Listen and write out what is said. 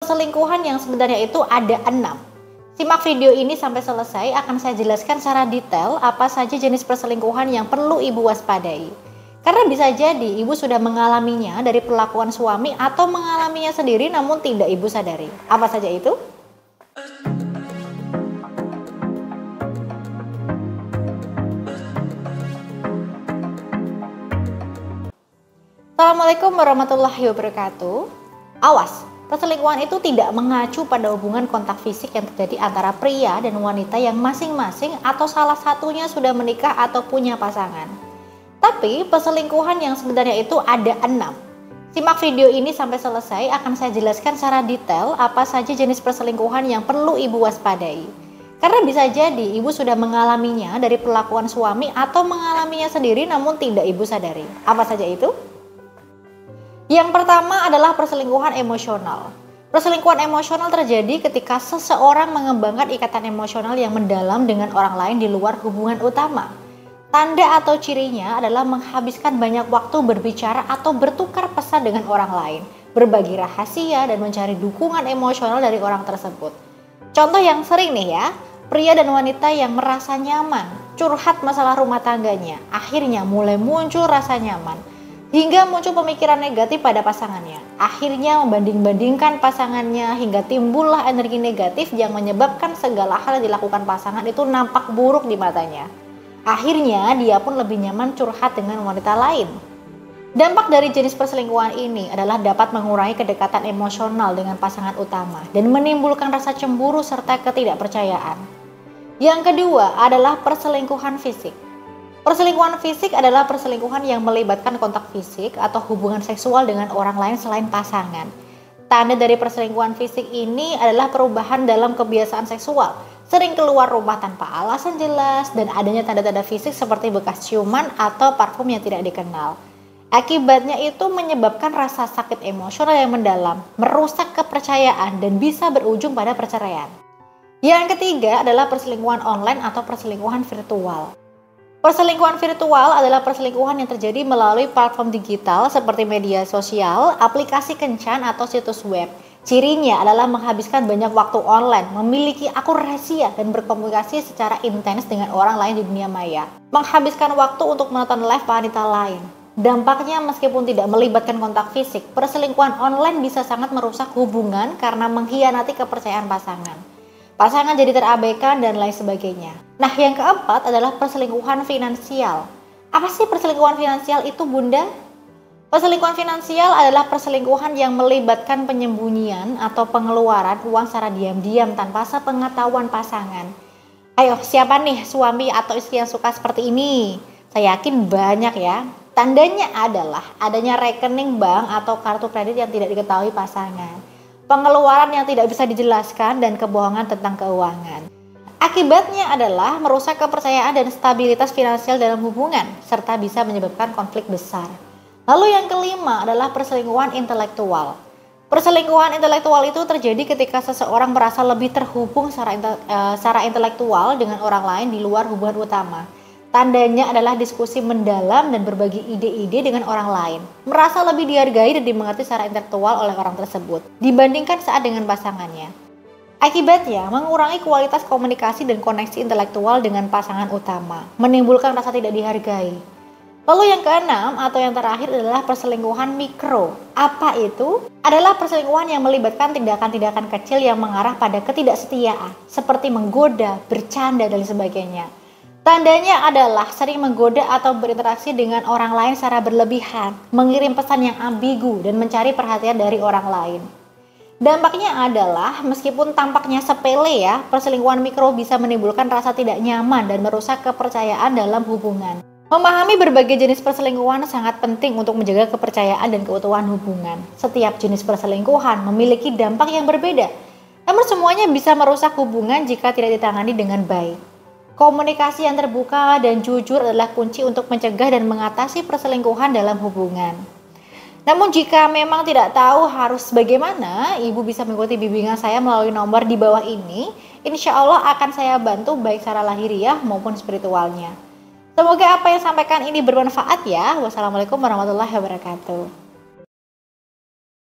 perselingkuhan yang sebenarnya itu ada 6. Simak video ini sampai selesai, akan saya jelaskan secara detail apa saja jenis perselingkuhan yang perlu ibu waspadai. Karena bisa jadi ibu sudah mengalaminya dari perlakuan suami atau mengalaminya sendiri namun tidak ibu sadari. Apa saja itu? Assalamualaikum warahmatullahi wabarakatuh. Awas, perselingkuhan itu tidak mengacu pada hubungan kontak fisik yang terjadi antara pria dan wanita yang masing-masing atau salah satunya sudah menikah atau punya pasangan. Tapi perselingkuhan yang sebenarnya itu ada 6. Simak video ini sampai selesai, akan saya jelaskan secara detail apa saja jenis perselingkuhan yang perlu ibu waspadai. Karena bisa jadi ibu sudah mengalaminya dari perlakuan suami atau mengalaminya sendiri namun tidak ibu sadari. Apa saja itu? Yang pertama adalah perselingkuhan emosional. Perselingkuhan emosional terjadi ketika seseorang mengembangkan ikatan emosional yang mendalam dengan orang lain di luar hubungan utama. Tanda atau cirinya adalah menghabiskan banyak waktu berbicara atau bertukar pesan dengan orang lain, berbagi rahasia dan mencari dukungan emosional dari orang tersebut. Contoh yang sering nih ya, pria dan wanita yang merasa nyaman, curhat masalah rumah tangganya, akhirnya mulai muncul rasa nyaman. Hingga muncul pemikiran negatif pada pasangannya. Akhirnya membanding-bandingkan pasangannya hingga timbullah energi negatif yang menyebabkan segala hal yang dilakukan pasangan itu nampak buruk di matanya. Akhirnya dia pun lebih nyaman curhat dengan wanita lain. Dampak dari jenis perselingkuhan ini adalah dapat mengurangi kedekatan emosional dengan pasangan utama dan menimbulkan rasa cemburu serta ketidakpercayaan. Yang kedua adalah perselingkuhan fisik. Perselingkuhan fisik adalah perselingkuhan yang melibatkan kontak fisik atau hubungan seksual dengan orang lain selain pasangan. Tanda dari perselingkuhan fisik ini adalah perubahan dalam kebiasaan seksual, sering keluar rumah tanpa alasan jelas, dan adanya tanda-tanda fisik seperti bekas ciuman atau parfum yang tidak dikenal. Akibatnya itu menyebabkan rasa sakit emosional yang mendalam, merusak kepercayaan, dan bisa berujung pada perceraian. Yang ketiga adalah perselingkuhan online atau perselingkuhan virtual. Perselingkuhan virtual adalah perselingkuhan yang terjadi melalui platform digital seperti media sosial, aplikasi kencan, atau situs web. Cirinya adalah menghabiskan banyak waktu online, memiliki akun rahasia, dan berkomunikasi secara intens dengan orang lain di dunia maya. Menghabiskan waktu untuk menonton live wanita lain. Dampaknya meskipun tidak melibatkan kontak fisik, perselingkuhan online bisa sangat merusak hubungan karena mengkhianati kepercayaan pasangan. Pasangan jadi terabaikan dan lain sebagainya. Nah, yang keempat adalah perselingkuhan finansial. Apa sih perselingkuhan finansial itu, Bunda? Perselingkuhan finansial adalah perselingkuhan yang melibatkan penyembunyian atau pengeluaran uang secara diam-diam tanpa sepengetahuan pasangan. Ayo, siapa nih suami atau istri yang suka seperti ini? Saya yakin banyak ya. Tandanya adalah adanya rekening bank atau kartu kredit yang tidak diketahui pasangan, pengeluaran yang tidak bisa dijelaskan, dan kebohongan tentang keuangan. Akibatnya adalah merusak kepercayaan dan stabilitas finansial dalam hubungan, serta bisa menyebabkan konflik besar. Lalu yang kelima adalah perselingkuhan intelektual. Perselingkuhan intelektual itu terjadi ketika seseorang merasa lebih terhubung secara intelektual dengan orang lain di luar hubungan utama. Tandanya adalah diskusi mendalam dan berbagi ide-ide dengan orang lain. Merasa lebih dihargai dan dimengerti secara intelektual oleh orang tersebut dibandingkan saat dengan pasangannya. Akibatnya mengurangi kualitas komunikasi dan koneksi intelektual dengan pasangan utama, menimbulkan rasa tidak dihargai. Lalu yang keenam atau yang terakhir adalah perselingkuhan mikro. Apa itu? Adalah perselingkuhan yang melibatkan tindakan-tindakan kecil yang mengarah pada ketidaksetiaan, seperti menggoda, bercanda, dan sebagainya. Tandanya adalah sering menggoda atau berinteraksi dengan orang lain secara berlebihan, mengirim pesan yang ambigu, dan mencari perhatian dari orang lain. Dampaknya adalah meskipun tampaknya sepele ya, perselingkuhan mikro bisa menimbulkan rasa tidak nyaman dan merusak kepercayaan dalam hubungan. Memahami berbagai jenis perselingkuhan sangat penting untuk menjaga kepercayaan dan keutuhan hubungan. Setiap jenis perselingkuhan memiliki dampak yang berbeda, namun semuanya bisa merusak hubungan jika tidak ditangani dengan baik. Komunikasi yang terbuka dan jujur adalah kunci untuk mencegah dan mengatasi perselingkuhan dalam hubungan. Namun jika memang tidak tahu harus bagaimana, Ibu bisa mengikuti bimbingan saya melalui nomor di bawah ini. Insya Allah akan saya bantu baik secara lahiriah maupun spiritualnya. Semoga apa yang sampaikan ini bermanfaat ya. Wassalamualaikum warahmatullahi wabarakatuh.